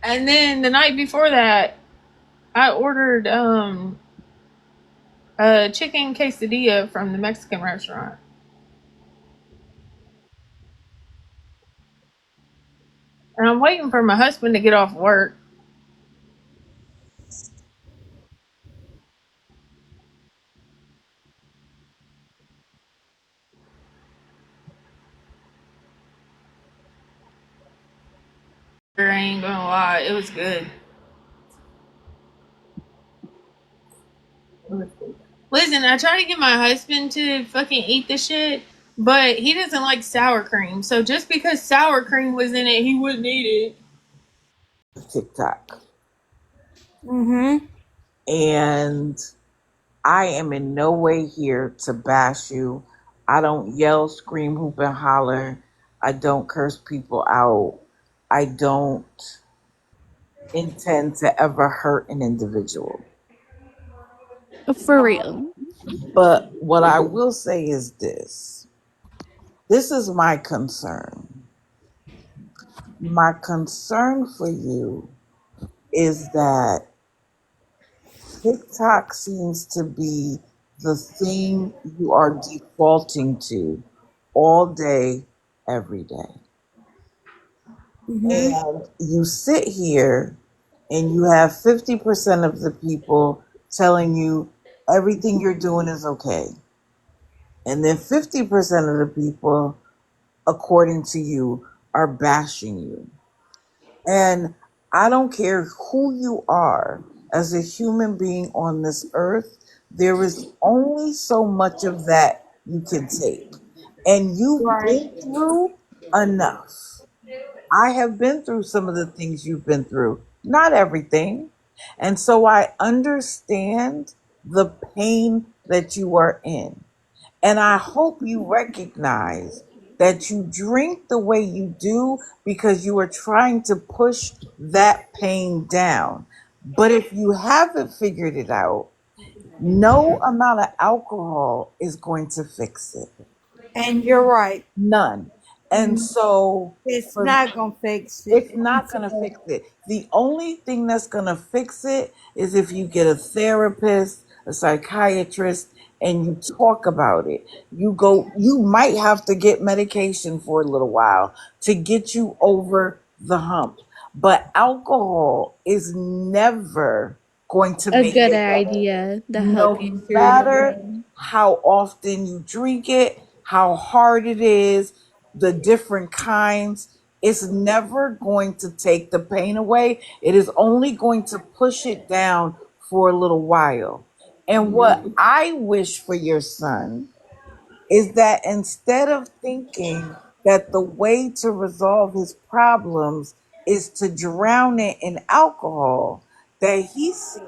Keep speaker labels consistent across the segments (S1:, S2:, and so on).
S1: And then the night before that, I ordered a chicken quesadilla from the Mexican restaurant. And I'm waiting for my husband to get off work. I ain't gonna lie, it was good. Listen, I try to get my husband to fucking eat the shit, but he doesn't like sour cream. So just because sour cream was in it, he wouldn't eat it.
S2: TikTok.
S3: Mm-hmm.
S2: And I am in no way here to bash you. I don't yell, scream, hoop, and holler. I don't curse people out. I don't intend to ever hurt an individual.
S4: For real.
S2: But what I will say is this: this is my concern. My concern for you is that TikTok seems to be the thing you are defaulting to all day, every day.
S3: Mm-hmm.
S2: And you sit here and you have 50% of the people telling you everything you're doing is okay. And then 50% of the people, according to you, are bashing you. And I don't care who you are as a human being on this earth, there is only so much of that you can take. And you've
S3: Right.
S2: been through enough. I have been through some of the things you've been through, not everything. And so I understand the pain that you are in. And I hope you recognize that you drink the way you do because you are trying to push that pain down. But if you haven't figured it out, no amount of alcohol is going to fix it.
S3: And you're right.
S2: None. And so
S3: It's
S2: for
S3: not gonna fix it.
S2: it's not going to fix it. The only thing that's going to fix it is if you get a therapist, a psychiatrist, and you talk about it. You might have to get medication for a little while to get you over the hump. But alcohol is never going to
S4: A
S2: make
S4: good
S2: it better.
S4: idea to help you
S2: No
S4: through the
S2: matter
S4: pain.
S2: how often you drink it, how hard it is, the different kinds, it's never going to take the pain away. It is only going to push it down for a little while. And what I wish for your son is that instead of thinking that the way to resolve his problems is to drown it in alcohol, that he sees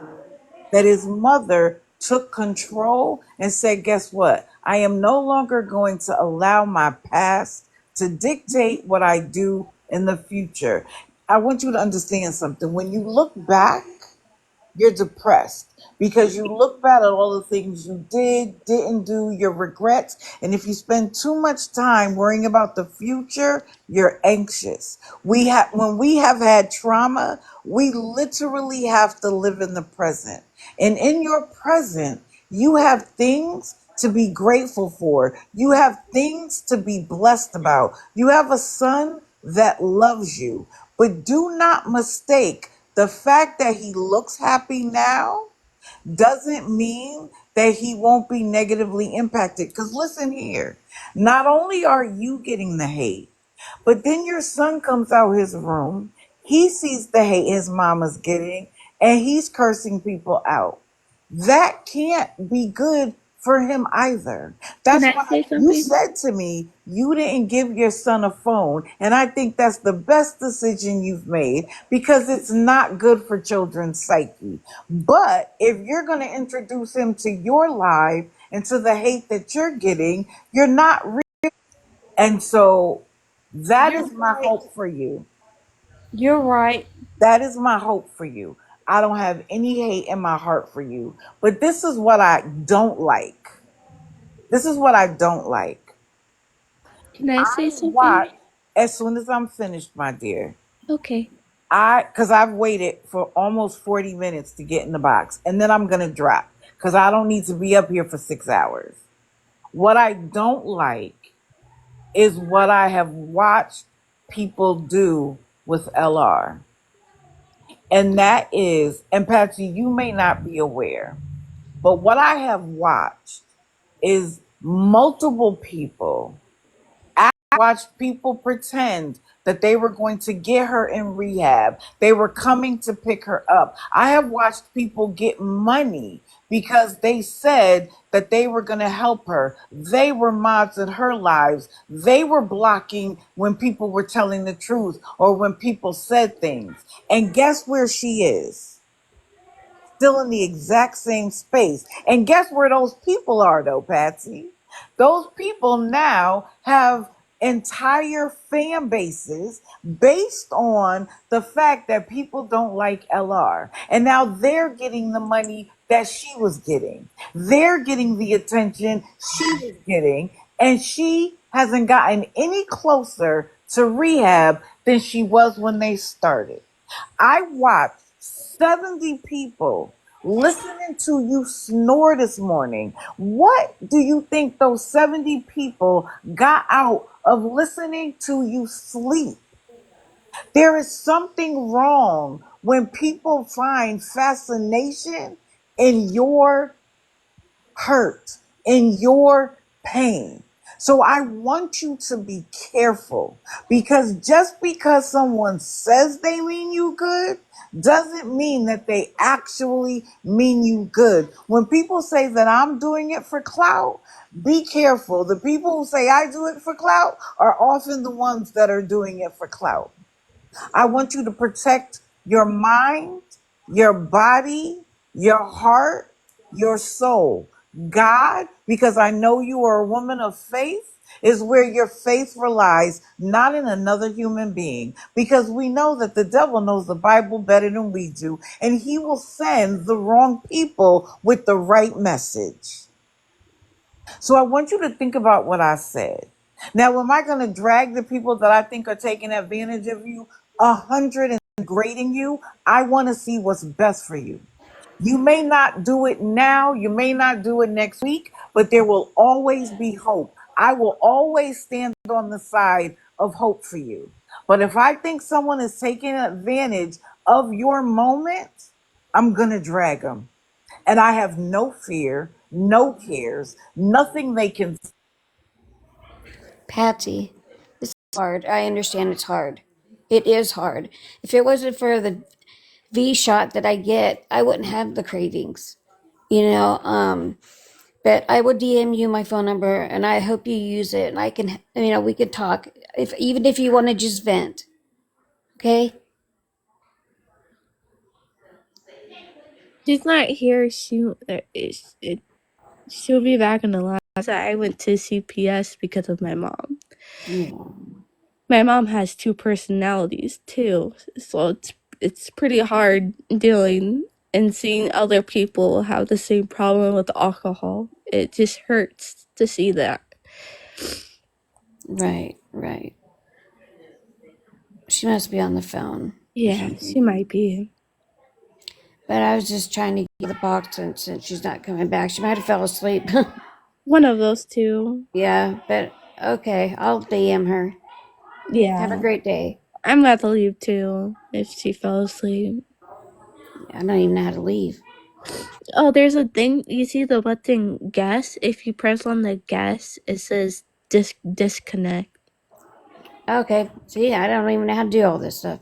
S2: that his mother took control and said, guess what? I am no longer going to allow my past to dictate what I do in the future. I want you to understand something. When you look back, you're depressed because you look back at all the things you did, didn't do, your regrets. And if you spend too much time worrying about the future, you're anxious. When we have had trauma, we literally have to live in the present. And in your present, you have things to be grateful for. You have things to be blessed about. You have a son that loves you. But do not mistake the fact that he looks happy now doesn't mean that he won't be negatively impacted. Because listen here, not only are you getting the hate, but then your son comes out his room, he sees the hate his mama's getting, and he's cursing people out. That can't be good for him either.
S4: Can
S2: That's
S4: I
S2: why
S4: say
S2: you
S4: something?
S2: said to me you didn't give your son a phone. And I think that's the best decision you've made because it's not good for children's psyche. But if you're going to introduce him to your life and to the hate that you're getting, you're not real. And so that
S3: You're
S2: is my
S3: right.
S2: hope for you.
S3: You're right.
S2: That is my hope for you. I don't have any hate in my heart for you. But this is what I don't like. This is what I don't like.
S4: Can I say
S2: I
S4: something?
S2: watch, as soon as I'm finished, my dear,
S4: Okay.
S2: Because I've waited for almost 40 minutes to get in the box, and then I'm going to drop because I don't need to be up here for 6 hours. What I don't like is what I have watched people do with LR. And that is, and Patsy, you may not be aware, but what I have watched is multiple people. I watched people pretend that they were going to get her in rehab. They were coming to pick her up. I have watched people get money because they said that they were going to help her. They were mods in her lives. They were blocking when people were telling the truth or when people said things. And guess where she is? Still in the exact same space. And guess where those people are, though, Patsy? Those people now have entire fan bases based on the fact that people don't like LR. And now they're getting the money that she was getting. They're getting the attention she was getting. And she hasn't gotten any closer to rehab than she was when they started. I watched 70 people listening to you snore this morning. What do you think those 70 people got out of listening to you sleep? There is something wrong when people find fascination in your hurt, in your pain. So I want you to be careful, because just because someone says they mean you good doesn't mean that they actually mean you good. When people say that I'm doing it for clout, be careful. The people who say I do it for clout are often the ones that are doing it for clout. I want you to protect your mind, your body, your heart, your soul. God, because I know you are a woman of faith, is where your faith relies, not in another human being. Because we know that the devil knows the Bible better than we do, and he will send the wrong people with the right message. So I want you to think about what I said. Now, am I going to drag the people that I think are taking advantage of you 100 and grading you? I want to see what's best for you. You may not do it now, you may not do it next week, but there will always be hope. I will always stand on the side of hope for you. But if I think someone is taking advantage of your moment, I'm going to drag them. And I have no fear, no cares, nothing they can.
S5: Patsy, this is hard. I understand it's hard. It is hard. If it wasn't for the V shot that I get, I wouldn't have the cravings. You know, but I would DM you my phone number, and I hope you use it, and I can, we could talk. If even if you want to just vent, okay?
S4: She's not here. She'll be back in the line. So I went to CPS because of my mom.
S5: Yeah.
S4: My mom has two personalities too, so it's pretty hard dealing and seeing other people have the same problem with alcohol. It just hurts to see that.
S5: Right, right. She must be on the phone.
S4: Yeah, she might be.
S5: But I was just trying to get the box since she's not coming back. She might have fell asleep.
S4: One of those two.
S5: Yeah, but okay, I'll DM her.
S4: Yeah.
S5: Have a great day.
S4: I'm about to leave too if she fell asleep.
S5: I don't even know how to leave.
S4: Oh, there's a thing. You see the button guess? If you press on the guess, it says disconnect.
S5: Okay, see, I don't even know how to do all this stuff.